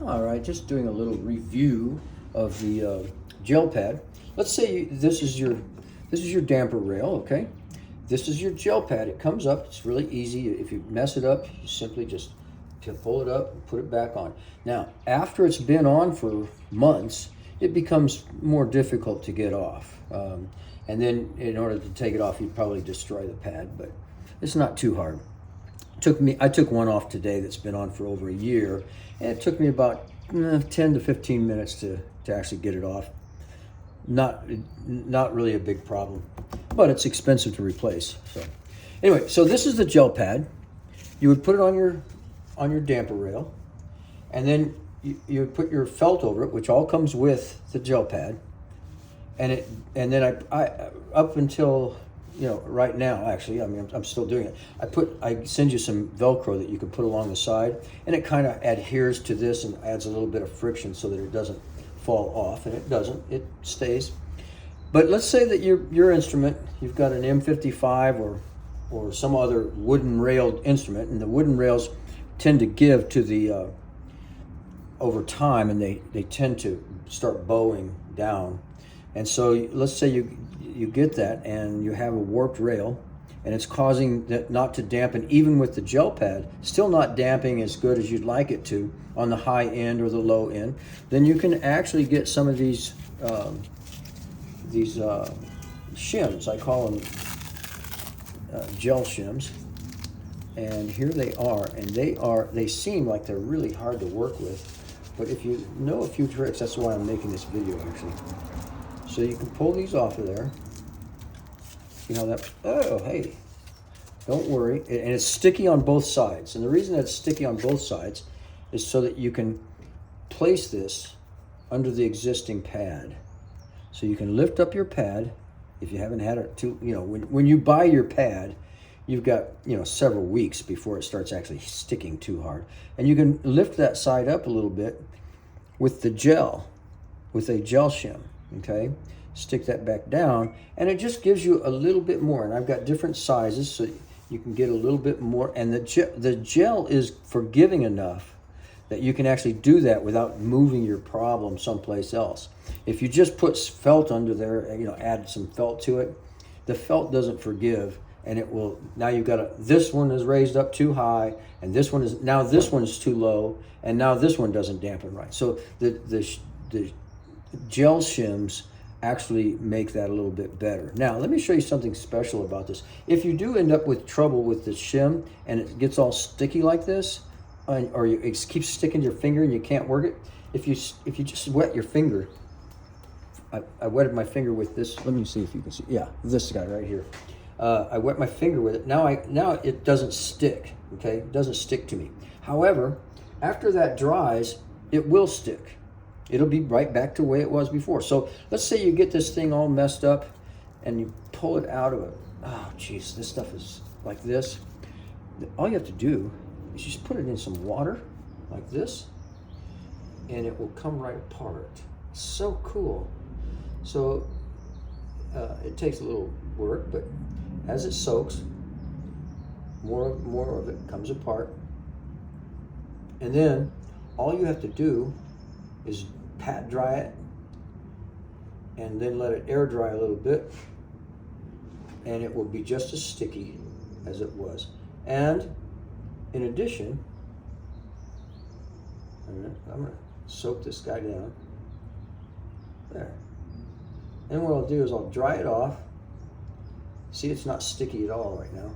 All right, just doing a little review of the gel pad. Let's say this is your damper rail, okay? This is your gel pad. It comes up. It's really easy. If you mess it up, you simply just pull it up and put it back on. Now, after it's been on for months, it becomes more difficult to get off. And then in order to take it off, you'd probably destroy the pad, but it's not too hard. I took one off today that's been on for over a year, and it took me about 10 to 15 minutes to actually get it off. Not really a big problem, but it's expensive to replace. So anyway, so this is the gel pad. You would put it on your damper rail, and then you would put your felt over it, which all comes with the gel pad. And then I up until right now, actually, I mean, I'm still doing it. I send you some Velcro that you can put along the side, and it kind of adheres to this and adds a little bit of friction so that it doesn't fall off, and it doesn't. It stays. But let's say that your instrument, you've got an M55 or some other wooden railed instrument, and the wooden rails tend to give to the over time, and they tend to start bowing down. And so let's say you get that and you have a warped rail, and it's causing that not to dampen even with the gel pad, still not damping as good as you'd like it to on the high end or the low end. Then you can actually get some of these shims. I call them gel shims, and here they are, and they seem like they're really hard to work with, but if you know a few tricks, that's why I'm making this video actually. So you can pull these off of there. You know that, oh, hey, don't worry. And it's sticky on both sides. And the reason that it's sticky on both sides is so that you can place this under the existing pad. So you can lift up your pad if you haven't had it too, when you buy your pad, you've got, several weeks before it starts actually sticking too hard. And you can lift that side up a little bit with a gel shim. Okay, stick that back down, and it just gives you a little bit more. And I've got different sizes, so you can get a little bit more. And the gel is forgiving enough that you can actually do that without moving your problem someplace else. If you just put felt under there, add some felt to it, the felt doesn't forgive, and it will. Now you've got this one is raised up too high, and this one is too low, and now this one doesn't dampen right. So the gel shims actually make that a little bit better. Now, let me show you something special about this. If you do end up with trouble with the shim and it gets all sticky like this, or it keeps sticking to your finger and you can't work it, if you just wet your finger, I wetted my finger with this. Let me see if you can see. Yeah, this guy right here. I wet my finger with it. Now it doesn't stick. Okay, it doesn't stick to me. However, after that dries, it will stick. It'll be right back to the way it was before. So let's say you get this thing all messed up and you pull it out of it. Oh, geez, this stuff is like this. All you have to do is just put it in some water like this, and it will come right apart. It's so cool. So it takes a little work, but as it soaks, more of it comes apart. And then all you have to do is pat dry it, and then let it air dry a little bit, and it will be just as sticky as it was. And in addition, I'm going to soak this guy down there, and what I'll do is I'll dry it off. See, it's not sticky at all right now.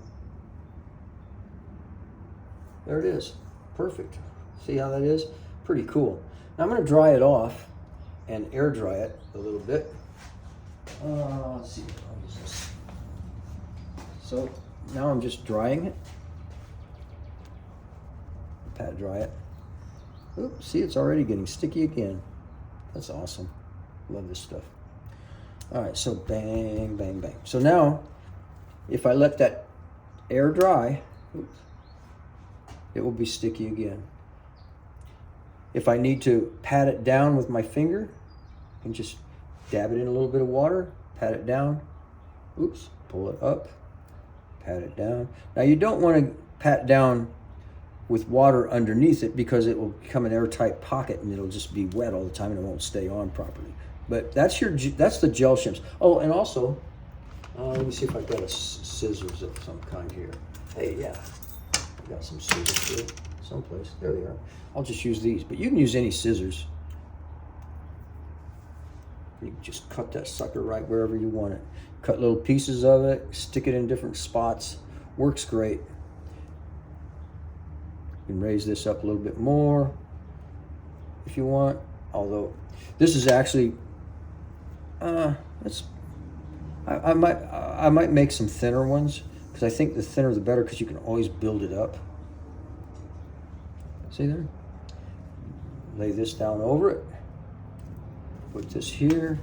There it is, perfect. See how that is? Pretty cool. Now I'm going to dry it off and air dry it a little bit. Let's see, I'll use this. So now I'm just drying it. Pat dry it. Oops, see, it's already getting sticky again. That's awesome. Love this stuff. All right, so bang, bang, bang. So now, if I let that air dry, oops, it will be sticky again. If I need to pat it down with my finger, I can just dab it in a little bit of water, pat it down, oops, pull it up, pat it down. Now you don't want to pat down with water underneath it because it will become an airtight pocket and it'll just be wet all the time and it won't stay on properly. But that's the gel shims. Oh, and also, let me see if I've got scissors of some kind here. Hey, yeah, I got some scissors here someplace. There they are. I'll just use these, but you can use any scissors. You can just cut that sucker right wherever you want it. Cut little pieces of it, stick it in different spots. Works great. You can raise this up a little bit more if you want, although this is actually, I might make some thinner ones because I think the thinner the better because you can always build it up. See there? Lay this down over it. Put this here.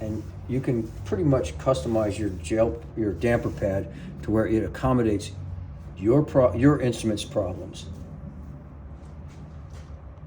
And you can pretty much customize your damper pad to where it accommodates your instrument's problems.